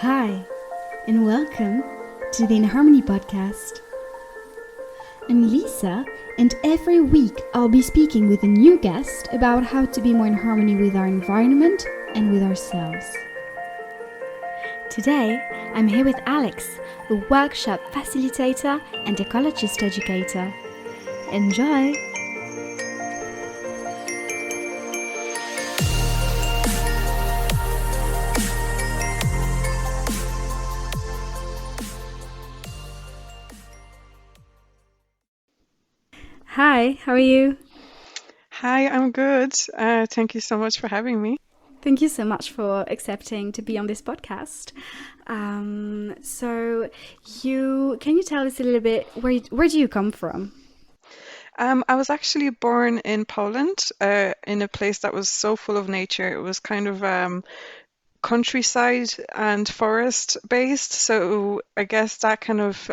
Hi, and welcome to the Inharmony podcast. I'm Lisa, and every week I'll be speaking with a new guest about how to be more in harmony with our environment and with ourselves. Today, I'm here with Alex, a workshop facilitator and ecologist educator. Enjoy! Hi, how are you? Hi, I'm good. Thank you so much for having me. Thank you so much for accepting to be on this podcast. So, can you tell us a little bit where do you come from? I was actually born in Poland, in a place that was so full of nature. It was kind of countryside and forest based. So I guess that kind of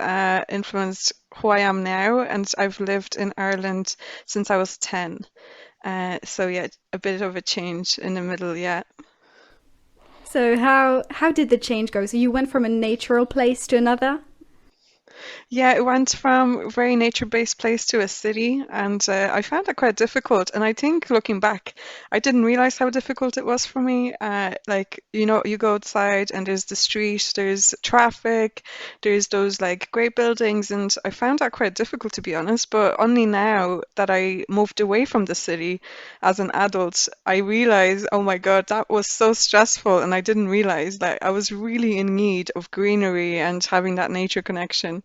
influenced who I am now. And I've lived in Ireland since I was 10. So yeah, a bit of a change in the middle, yeah. So, how did the change go? So, you went from a natural place to another? Yeah, it went from a very nature-based place to a city, and I found that quite difficult. And I think looking back, I didn't realize how difficult it was for me. Like, you go outside and there's the street, there's traffic, there's those like great buildings, and I found that quite difficult to be honest. But only now that I moved away from the city as an adult, I realized, oh my God, that was so stressful, and I didn't realize that I was really in need of greenery and having that nature connection.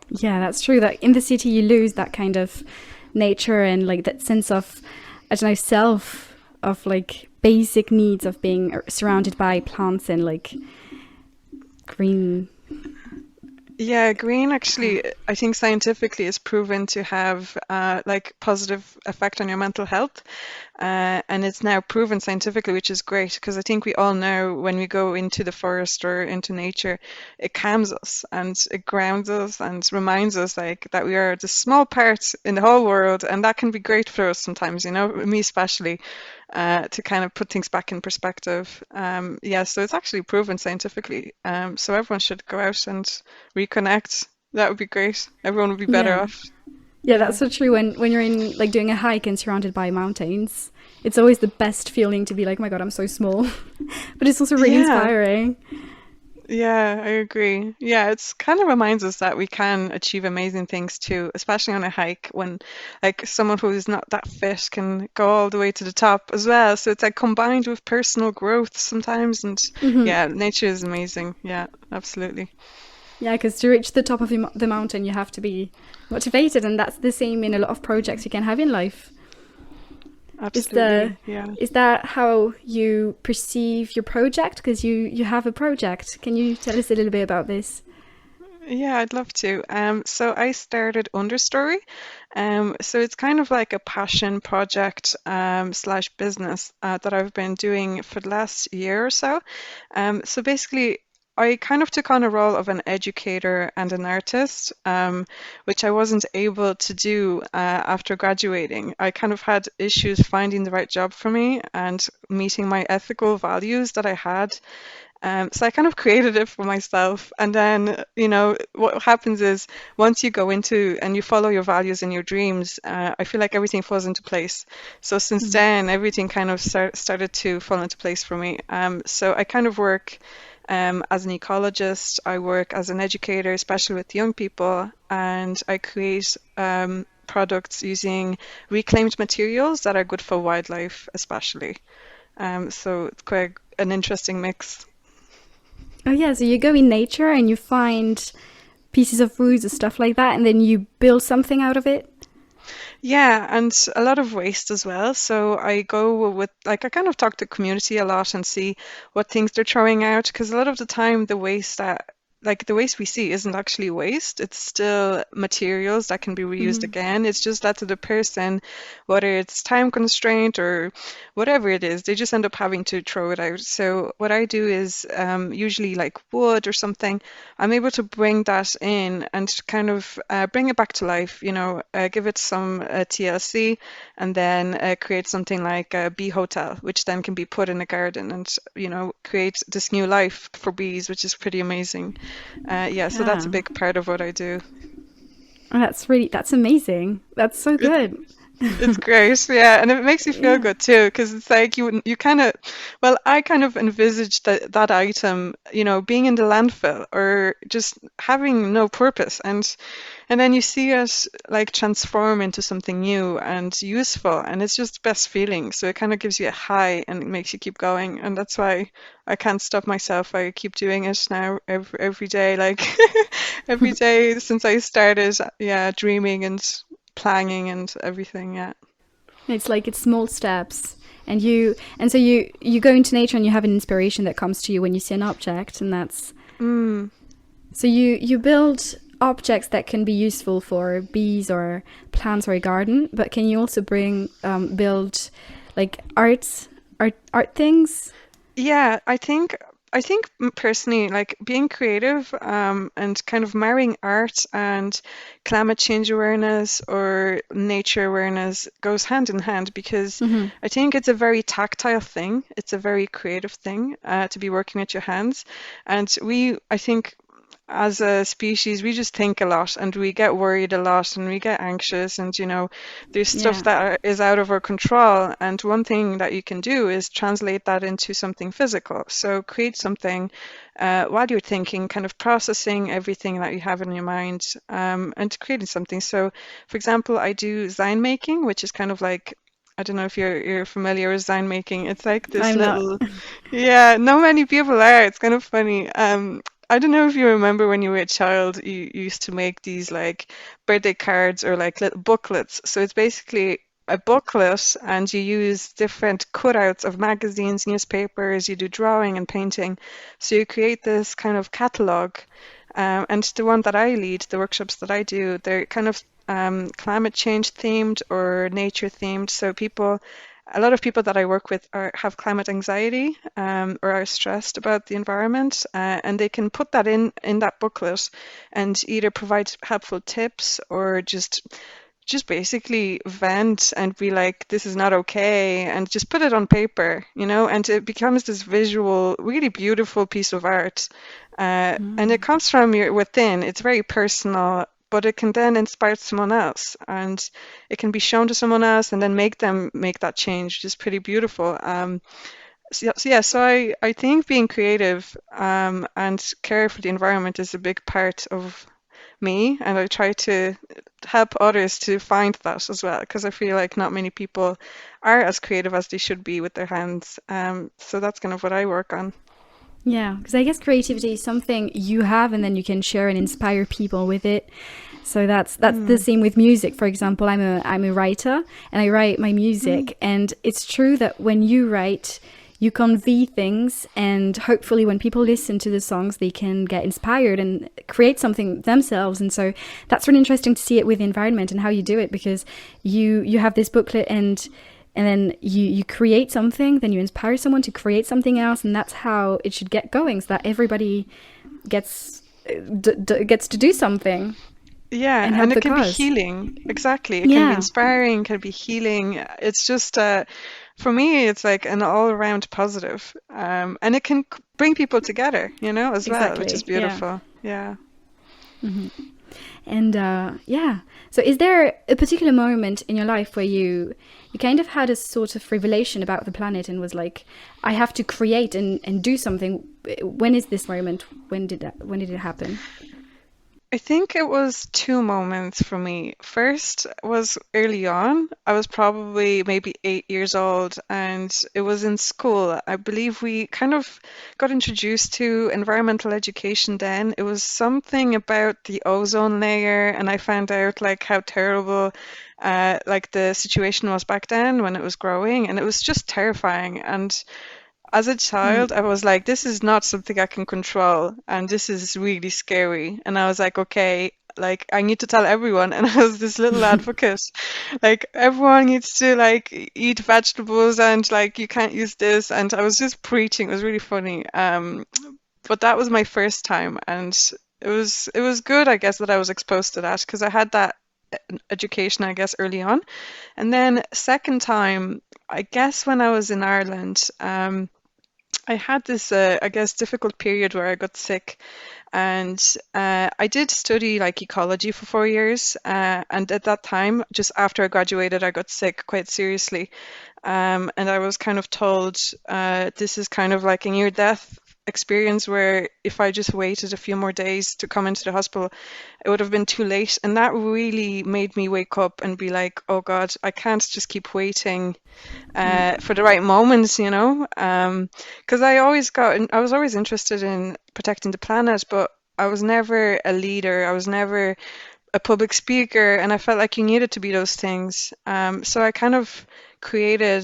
Yeah, that's true. That in the city you lose that kind of nature and like that sense of, I don't know, self of like basic needs of being surrounded by plants and like green. Yeah, green actually, I think scientifically is proven to have like positive effect on your mental health. And it's now proven scientifically, which is great because I think we all know when we go into the forest or into nature, it calms us and it grounds us and reminds us like that we are the small part in the whole world, and that can be great for us sometimes, me especially, to kind of put things back in perspective. Yeah, so it's actually proven scientifically. So everyone should go out and reconnect. That would be great. Everyone would be better Yeah. off. Yeah, that's Yeah. so true. When you're in like doing a hike and surrounded by mountains, it's always the best feeling to be like, oh my God, I'm so small. But it's also really Yeah. inspiring. Yeah, I agree. Yeah, it's kind of reminds us that we can achieve amazing things too, especially on a hike when like someone who's not that fit can go all the way to the top as well. So it's like combined with personal growth sometimes. And Hmm. yeah, nature is amazing. Yeah, absolutely. Yeah, because to reach the top of the mountain, you have to be motivated, and that's the same in a lot of projects you can have in life. Is the Absolutely. Yeah. is that how you perceive your project? Because you have a project. Can you tell us a little bit about this? Yeah, I'd love to. So I started Understory. So it's kind of like a passion project slash business that I've been doing for the last year or so. So basically, I kind of took on a role of an educator and an artist, which I wasn't able to do after graduating. I kind of had issues finding the right job for me and meeting my ethical values that I had. So I kind of created it for myself. And then, what happens is once you go into and you follow your values and your dreams, I feel like everything falls into place. So since Mm. then, everything kind of started to fall into place for me. So I kind of work as an ecologist, I work as an educator, especially with young people, and I create products using reclaimed materials that are good for wildlife, especially. So it's quite an interesting mix. Oh yeah, so you go in nature and you find pieces of woods or stuff like that, and then you build something out of it. Yeah, and a lot of waste as well. So I go with, like, I kind of talk to community a lot and see what things they're throwing out, because a lot of the time the waste that like the waste we see isn't actually waste. It's still materials that can be reused Hmm. again. It's just that to the person, whether it's time constraint or whatever it is, they just end up having to throw it out. So what I do is usually like wood or something, I'm able to bring that in and kind of bring it back to life, give it some TLC and then create something like a bee hotel, which then can be put in a garden and, create this new life for bees, which is pretty amazing. Yeah, so that's a Yeah. big part of what I do. Oh, that's amazing. That's so It, good. It's great, yeah, and it makes you feel Yeah. good too, because it's like you kind of, well, I kind of envisaged that item, being in the landfill or just having no purpose, and then you see it like transform into something new and useful, and it's just the best feeling. So it kind of gives you a high and it makes you keep going, and that's why I can't stop myself. I keep doing it now every day, like every day since I started, yeah, dreaming and planning and everything, yeah. It's like it's small steps. And so you go into nature and you have an inspiration that comes to you when you see an object, and that's Mm. so you build objects that can be useful for bees or plants or a garden, but can you also bring build like art things? Yeah, I think personally, like being creative, and kind of marrying art and climate change awareness or nature awareness goes hand in hand because Hmm. I think it's a very tactile thing. It's a very creative thing, to be working with your hands. And I think as a species, we just think a lot and we get worried a lot and we get anxious and there's stuff Yeah. that is out of our control. And one thing that you can do is translate that into something physical. So create something while you're thinking, kind of processing everything that you have in your mind, and creating something. So, for example, I do sign making, which is kind of like, I don't know if you're familiar with sign making. It's like this I'm not. little, yeah, not many people are. It's kind of funny. I don't know if you remember when you were a child, you used to make these like birthday cards or like little booklets. So it's basically a booklet and you use different cutouts of magazines, newspapers, you do drawing and painting. So you create this kind of catalog. And the one that I lead, the workshops that I do, they're kind of climate change themed or nature themed. So a lot of people that I work with have climate anxiety, or are stressed about the environment, and they can put that in that booklet and either provide helpful tips or just basically vent and be like, this is not okay, and just put it on paper, and it becomes this visual, really beautiful piece of art. And it comes from your within. It's very personal, but it can then inspire someone else, and it can be shown to someone else, and then make them make that change, which is pretty beautiful. So I think being creative, and care for the environment is a big part of me, and I try to help others to find that as well, because I feel like not many people are as creative as they should be with their hands. So that's kind of what I work on. Yeah, because I guess creativity is something you have, and then you can share and inspire people with it. So that's the Mm, same with music. For example, I'm a writer, and I write my mm, music, and it's true that when you write, you convey things, and hopefully when people listen to the songs, they can get inspired and create something themselves. And so that's really interesting to see it with the environment and how you do it, because you have this booklet, and then you create something, then you inspire someone to create something else, and that's how it should get going, so that everybody gets gets to do something yeah, and and help it the can be cause. healing. Exactly. It can be Yeah, inspiring, can be healing. It's just, for me, it's like an all-around positive. And it can bring people together, as well, which is exactly. Yeah. beautiful. Yeah. And yeah. So is there a particular moment in your life where you kind of had a sort of revelation about the planet and was like, I have to create and do something? When is this moment? When did it happen? I think it was two moments for me. First was early on. I was probably maybe 8 years old, and it was in school. I believe we kind of got introduced to environmental education then. It was something about the ozone layer, and I found out like how terrible like the situation was back then when it was growing, and it was just terrifying. And as a Mm. child, I was like, this is not something I can control, and this is really scary. And I was like, okay, like I need to tell everyone. And I was this little advocate, like everyone needs to like eat vegetables, and like you can't use this. And I was just preaching. It was really funny. But that was my first time, and it was good, I guess, that I was exposed to that because I had that education, I guess, early on. And then second time, I guess when I was in Ireland, I had this, I guess, difficult period where I got sick, and I did study like ecology for 4 years. And at that time, just after I graduated, I got sick quite seriously. And I was kind of told this is kind of like a near-death experience where if I just waited a few more days to come into the hospital, it would have been too late. And that really made me wake up and be like, oh God, I can't just keep waiting Mm. for the right moments, you know? Because I was always interested in protecting the planet, but I was never a leader. I was never a public speaker, and I felt like you needed to be those things. So I kind of created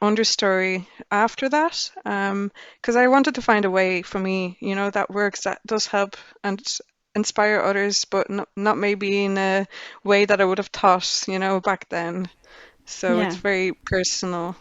Understory after that, because I wanted to find a way for me, that works, that does help and inspire others, but not maybe in a way that I would have thought, back then. So it's Yeah. very personal.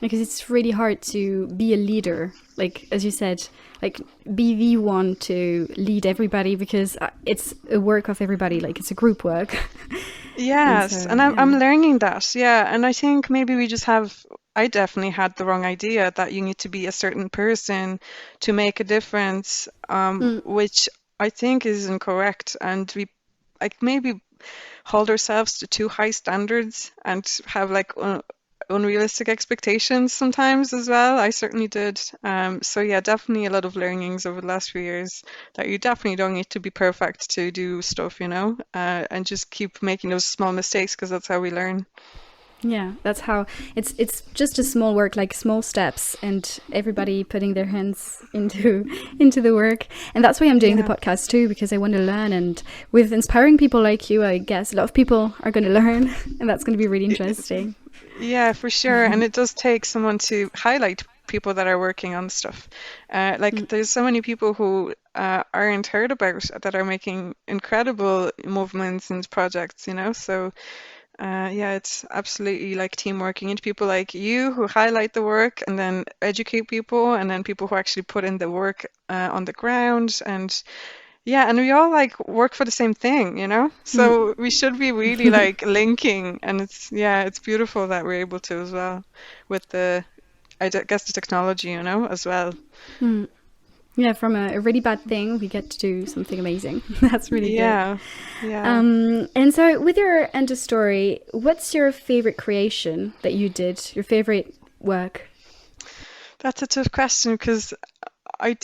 Because it's really hard to be a leader, like as you said, like be the one to lead everybody, because it's a work of everybody, like it's a group work. And Yes, so and I'm yeah. I'm learning that. Yeah, and I think maybe we just have I definitely had the wrong idea that you need to be a certain person to make a difference, Mm. which I think is incorrect. And we like maybe hold ourselves to too high standards and have like unrealistic expectations sometimes as well. I certainly did. So yeah, definitely a lot of learnings over the last few years that you definitely don't need to be perfect to do stuff, and just keep making those small mistakes because that's how we learn. Yeah, that's how it's just a small work, like small steps, and everybody putting their hands into into the work. And that's why I'm doing the Yeah. podcast too, because I want to learn, and with inspiring people like you, I guess a lot of people are going to learn, and that's going to be really interesting. Yeah, for sure. And it does take someone to highlight people that are working on stuff. Like Mm. there's so many people who aren't heard about that are making incredible movements and projects, So yeah, it's absolutely like teamwork. You need people like you who highlight the work and then educate people, and then people who actually put in the work on the ground. And yeah, and we all like work for the same thing, Mm. So we should be really like linking, and it's beautiful that we're able to as well with guess the technology, as well. Mm. Yeah, from a really bad thing, we get to do something amazing. That's really good. Yeah, yeah. And so, with your end of story, what's your favorite creation that you did? Your favorite work? That's a tough question because I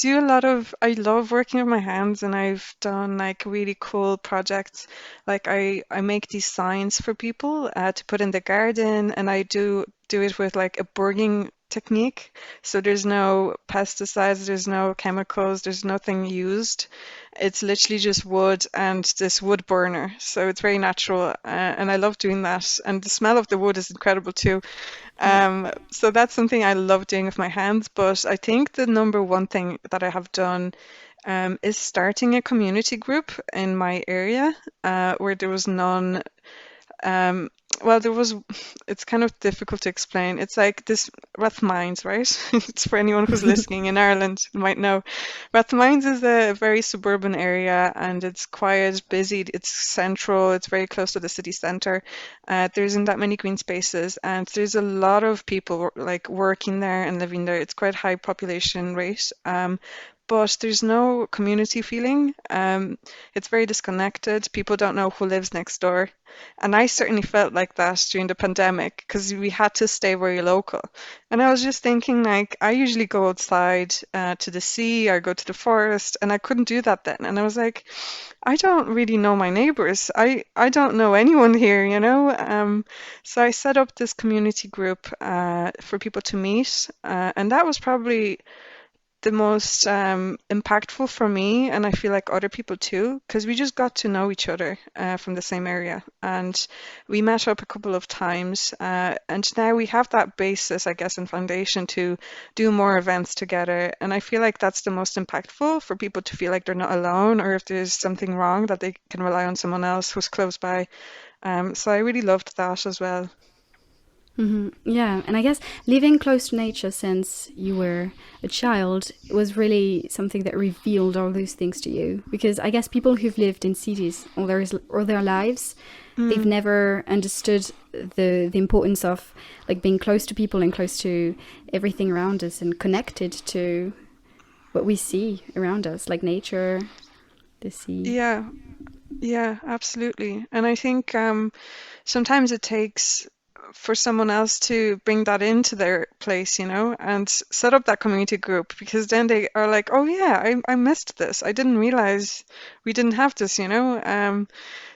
love working with my hands, and I've done like really cool projects. Like I make these signs for people to put in the garden, and I do it with like a burning technique. So there's no pesticides, there's no chemicals, there's nothing used. It's literally just wood and this wood burner. So it's very natural, and I love doing that. And the smell of the wood is incredible too. Yeah. So that's something I love doing with my hands, but I think the number one thing that I have done is starting a community group in my area where there was none. Um, well, there was, it's kind of difficult to explain. It's like this Rathmines, right? It's for anyone who's listening in Ireland might know. Rathmines is a very suburban area, and it's quiet, busy, it's central, it's very close to the city centre. There isn't that many green spaces, and there's a lot of people like working there and living there. It's quite high population rate. But there's no community feeling. It's very disconnected. People don't know who lives next door. And I certainly felt like that during the pandemic because we had to stay very local. And I was just thinking, like, I usually go outside to the sea or go to the forest, and I couldn't do that then. And I was like, I don't really know my neighbors. I don't know anyone here, So I set up this community group for people to meet, and that was probably the most impactful for me, and I feel like other people too, because we just got to know each other from the same area, and we met up a couple of times, and now we have that basis, I guess, and foundation to do more events together. And I feel like that's the most impactful for people to feel like they're not alone, or if there's something wrong, that they can rely on someone else who's close by. So I really loved that as well. Yeah, and I guess living close to nature since you were a child was really something that revealed all those things to you. Because I guess people who've lived in cities all their lives, they've Mm. never understood the importance of like being close to people and close to everything around us and connected to what we see around us, like nature, the sea. Yeah, yeah, absolutely. And I think sometimes it takes for someone else to bring that into their place, and set up that community group, because then they are like, oh yeah, I missed this. I didn't realize we didn't have this.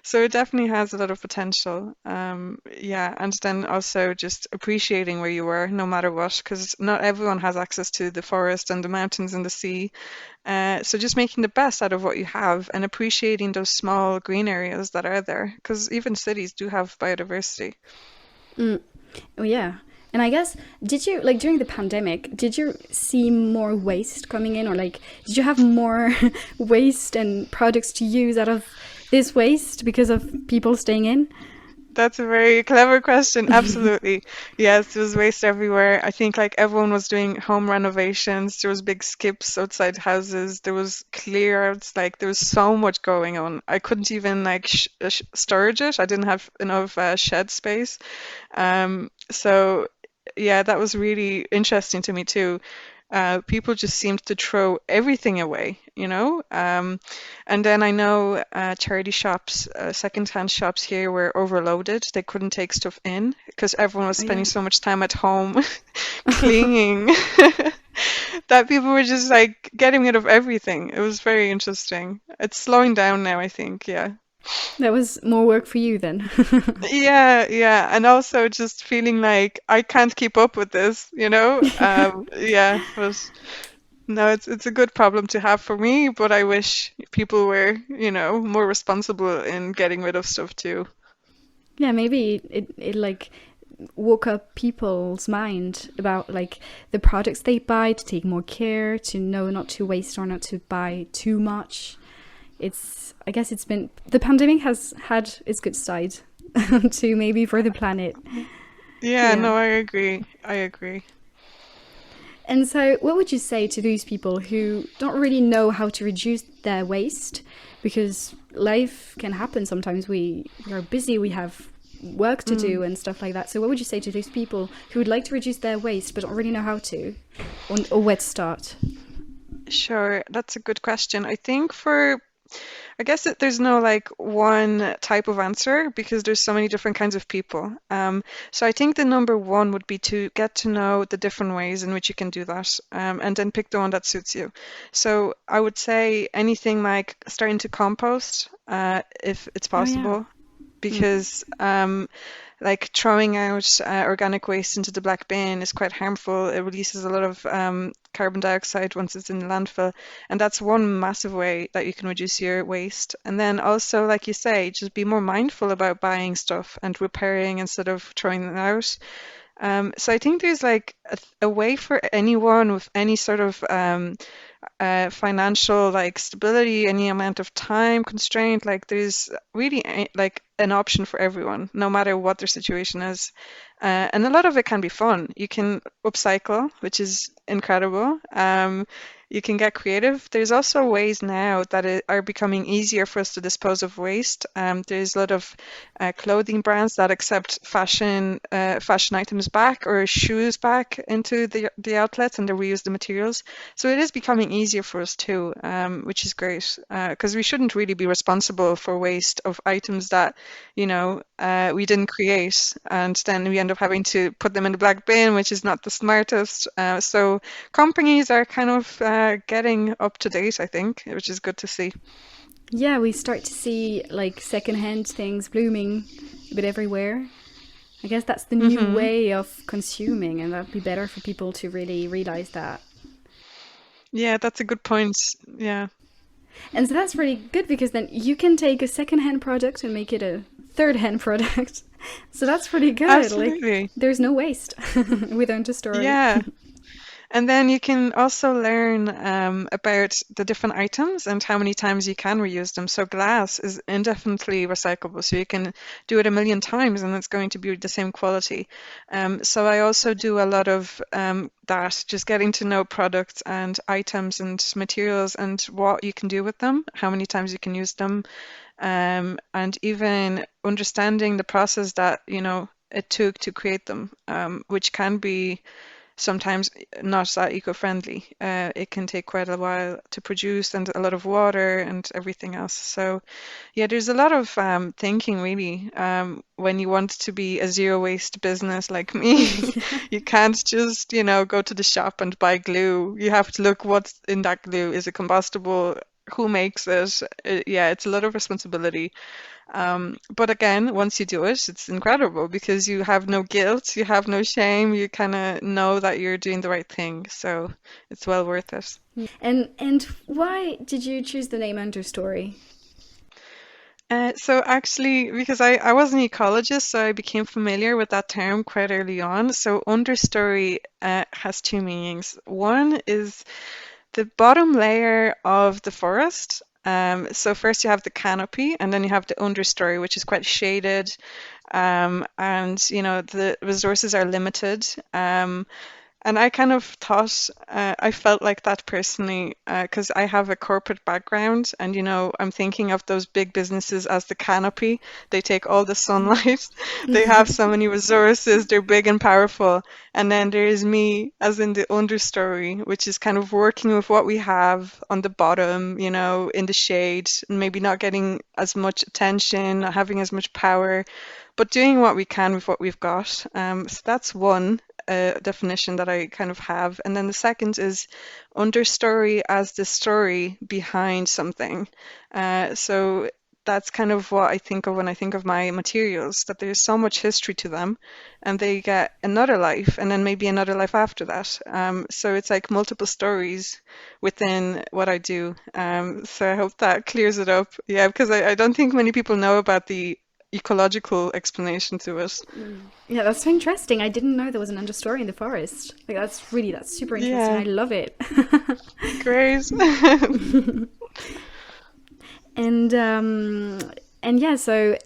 So it definitely has a lot of potential. Yeah, and then also just appreciating where you were, no matter what, because not everyone has access to the forest and the mountains and the sea. So just making the best out of what you have and appreciating those small green areas that are there, because even cities do have biodiversity. Mm. Oh yeah. And I guess, did you, like during the pandemic, did you see more waste coming in, or like did you have more waste and products to use out of this waste because of people staying in? That's a very clever question. Absolutely. Yes, there was waste everywhere. I think like everyone was doing home renovations. There was big skips outside houses. There was clear outs. Like there was so much going on. I couldn't even like storage it. I didn't have enough shed space. So yeah, that was really interesting to me too. People just seemed to throw everything away. And then I know charity shops, secondhand shops here were overloaded. They couldn't take stuff in because everyone was Oh spending yeah. so much time at home cleaning that people were just like getting rid of everything. It was very interesting. It's slowing down now, I think. Yeah. That was more work for you then. Yeah, yeah, and also just feeling like I can't keep up with this. Yeah, but no, it's a good problem to have for me, but I wish people were more responsible in getting rid of stuff too. Yeah, maybe it like woke up people's mind about like the products they buy, to take more care, to know not to waste or not to buy too much. It's, I guess it's been, the pandemic has had its good side to maybe for the planet. Yeah, Yeah. no, I agree. I agree. And so, what would you say to those people who don't really know how to reduce their waste? Because life can happen. Sometimes we are busy, we have work to do Mm. and stuff like that. So, what would you say to those people who would like to reduce their waste but don't really know how to, or where to start? Sure, that's a good question. I guess that there's no like one type of answer because there's so many different kinds of people. So I think the number one would be to get to know the different ways in which you can do that, and then pick the one that suits you. So I would say anything like starting to compost, if it's Oh yeah. possible, Mm. because like throwing out organic waste into the black bin is quite harmful. It releases a lot of carbon dioxide once it's in the landfill, and that's one massive way that you can reduce your waste. And then also, like you say, just be more mindful about buying stuff and repairing instead of throwing them out. So I think there's like a way for anyone with any sort of financial like stability, any amount of time constraint. Like there's really like an option for everyone, no matter what their situation is. And a lot of it can be fun. You can upcycle, which is incredible. You can get creative. There's also ways now that are becoming easier for us to dispose of waste. There's a lot of clothing brands that accept fashion items back or shoes back into the outlets, and they reuse the materials. So it is becoming easier for us too, which is great, because we shouldn't really be responsible for waste of items that, we didn't create, and then we end up having to put them in the black bin, which is not the smartest. So companies are kind of getting up to date, I think, which is good to see. Yeah, we start to see like secondhand things blooming a bit everywhere. I guess that's the new Hmm. way of consuming, and that'd be better for people to really realize that. Yeah, that's a good point. Yeah, And so that's really good because then you can take a second-hand product and make it a third-hand product. So that's pretty good. Like absolutely. there's no waste with Understory. Yeah. And then you can also learn about the different items and how many times you can reuse them. So glass is indefinitely recyclable, so you can do it a million times and it's going to be the same quality. So I also do a lot of that, just getting to know products and items and materials and what you can do with them, how many times you can use them, and even understanding the process that, it took to create them, which can be sometimes not that eco-friendly. It can take quite a while to produce and a lot of water and everything else. So yeah, there's a lot of thinking really when you want to be a zero waste business like me. Yeah. You can't just, go to the shop and buy glue. You have to look what's in that glue. Is it combustible? Who makes it? Yeah, it's a lot of responsibility. But again, once you do it, it's incredible because you have no guilt, you have no shame, you kind of know that you're doing the right thing. So it's well worth it. And why did you choose the name Understory? So actually, because I was an ecologist, so I became familiar with that term quite early on. So understory has two meanings. One is the bottom layer of the forest. So first you have the canopy, and then you have the understory, which is quite shaded, and the resources are limited. And I kind of thought, I felt like that personally, because I have a corporate background, and I'm thinking of those big businesses as the canopy. They take all the sunlight, they have so many resources, they're big and powerful. And then there's me, as in the understory, which is kind of working with what we have on the bottom, in the shade, and maybe not getting as much attention, not having as much power, but doing what we can with what we've got. So that's one definition that I kind of have. And then the second is understory as the story behind something. So that's kind of what I think of when I think of my materials, that there's so much history to them and they get another life and then maybe another life after that. So it's like multiple stories within what I do. So I hope that clears it up. Yeah, because I don't think many people know about the ecological explanation to it. Yeah, that's so interesting. I didn't know there was an understory in the forest. Like that's super interesting. Yeah, I love it. great. And and yeah,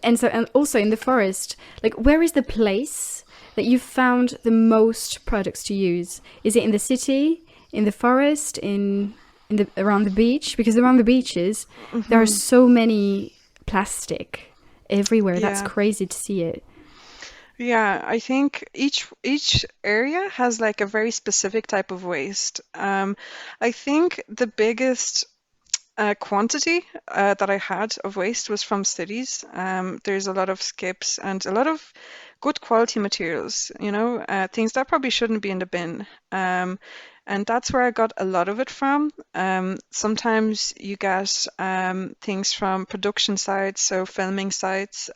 and also in the forest, like where is the place that you found the most products to use? Is it in the city, in the forest, in the around the beach? Because around the beaches there are hmm so many plastic everywhere. That's Yeah. crazy to see it. Yeah, I think each area has like a very specific type of waste. I think the biggest quantity that I had of waste was from cities. There's a lot of skips and a lot of good quality materials, things that probably shouldn't be in the bin. And that's where I got a lot of it from. Sometimes you get things from production sites, so filming sites,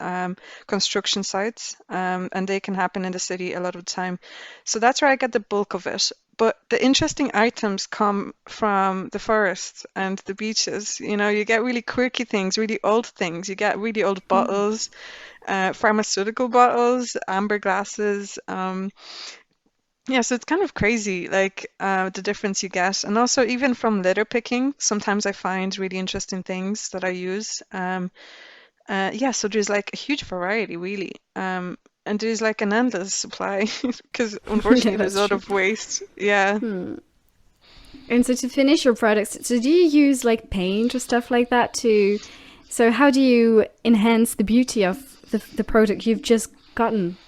construction sites, and they can happen in the city a lot of the time. So that's where I get the bulk of it. But the interesting items come from the forests and the beaches. You get really quirky things, really old things. You get really old bottles, pharmaceutical bottles, amber glasses. Yeah, so it's kind of crazy, like the difference you get. And also, even from litter picking, sometimes I find really interesting things that I use. Yeah, so there's like a huge variety, really. And there's like an endless supply because Yeah, unfortunately there's a that's lot true. of waste. Yeah. And so to finish your products, so do you use like paint or stuff like that to? So how do you enhance the beauty of the product you've just gotten?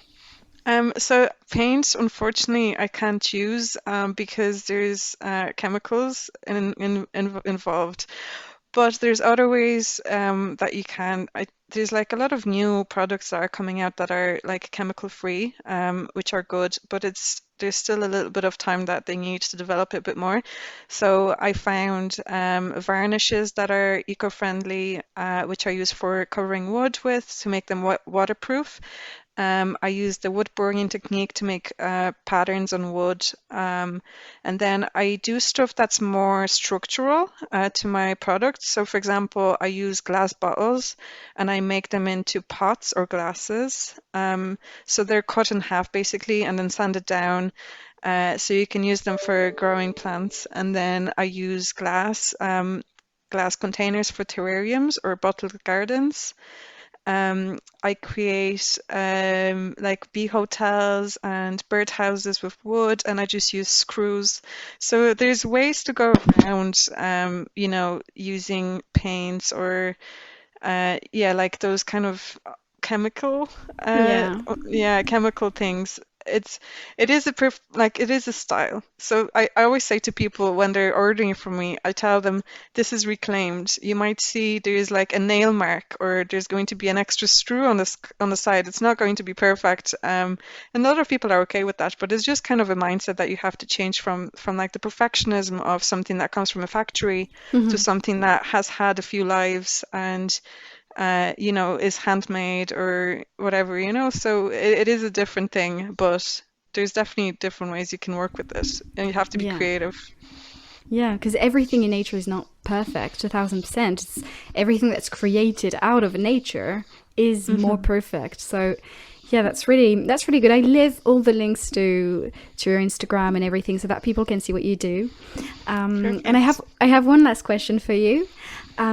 So paint, unfortunately, I can't use because there's chemicals involved. But there's other ways that you can. There's like a lot of new products that are coming out that are like chemical free, which are good, but there's still a little bit of time that they need to develop it a bit more. So I found varnishes that are eco-friendly, which are used for covering wood with to make them waterproof. I use the wood burning technique to make patterns on wood. And then I do stuff that's more structural to my products. So, for example, I use glass bottles and I make them into pots or glasses. So they're cut in half basically and then sanded down. So you can use them for growing plants. And then I use glass containers for terrariums or bottled gardens. I create like bee hotels and bird houses with wood, and I just use screws. So there's ways to go around, using paints or yeah, like those kind of chemical, uh, Yeah. yeah, chemical things. It is it is a style. So I always say to people when they're ordering from me, I tell them this is reclaimed. You might see there's like a nail mark or there's going to be an extra screw on on the side. It's not going to be perfect. And a lot of people are okay with that, but it's just kind of a mindset that you have to change from like the perfectionism of something that comes from a factory to Hmm. something that has had a few lives and is handmade or whatever, So it is a different thing, but there's definitely different ways you can work with it, and you have to be Yeah. creative. Yeah, because everything in nature is not perfect, 1,000%. It's everything that's created out of nature is more Hmm. perfect. So, yeah, that's really good. I leave all the links to your Instagram and everything so that people can see what you do. And I Perfect. have I have one last question for you.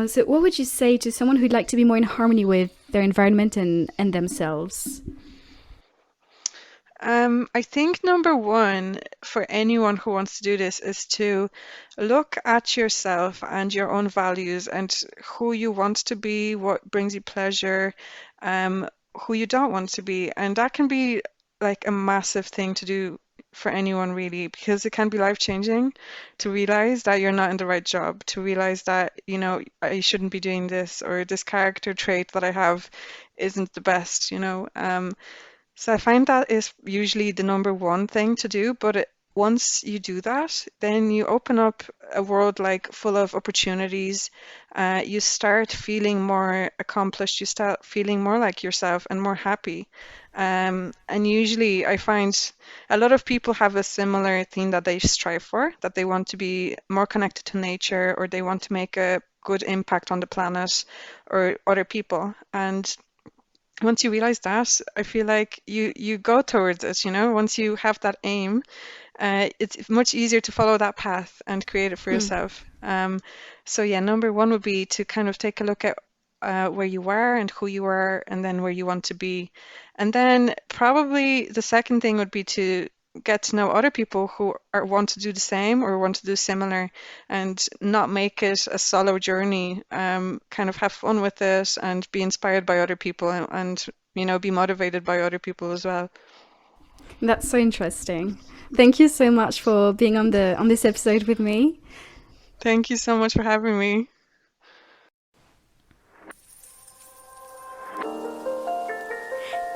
So, what would you say to someone who'd like to be more in harmony with their environment and themselves? I think number one for anyone who wants to do this is to look at yourself and your own values and who you want to be, what brings you pleasure, um, who you don't want to be. And that can be like a massive thing to do for anyone really, because it can be life-changing to realize that you're not in the right job, to realize that, I shouldn't be doing this or this character trait that I have isn't the best. So I find that is usually the number one thing to do, but once you do that, then you open up a world like full of opportunities. You start feeling more accomplished. You start feeling more like yourself and more happy. And usually I find a lot of people have a similar thing that they strive for, that they want to be more connected to nature or they want to make a good impact on the planet or other people. And once you realize that, I feel like you go towards it, Once you have that aim, it's much easier to follow that path and create it for Hmm. yourself. So yeah, number one would be to kind of take a look at where you are and who you are, and then where you want to be. And then probably the second thing would be to get to know other people who want to do the same or want to do similar, and not make it a solo journey. Kind of have fun with it and be inspired by other people and be motivated by other people as well. That's so interesting. Thank you so much for being on this episode with me. Thank you so much for having me.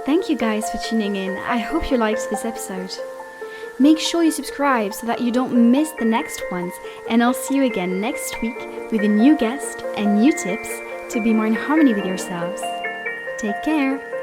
Thank you guys for tuning in. I hope you liked this episode. Make sure you subscribe so that you don't miss the next ones, and I'll see you again next week with a new guest and new tips to be more in harmony with yourselves. Take care.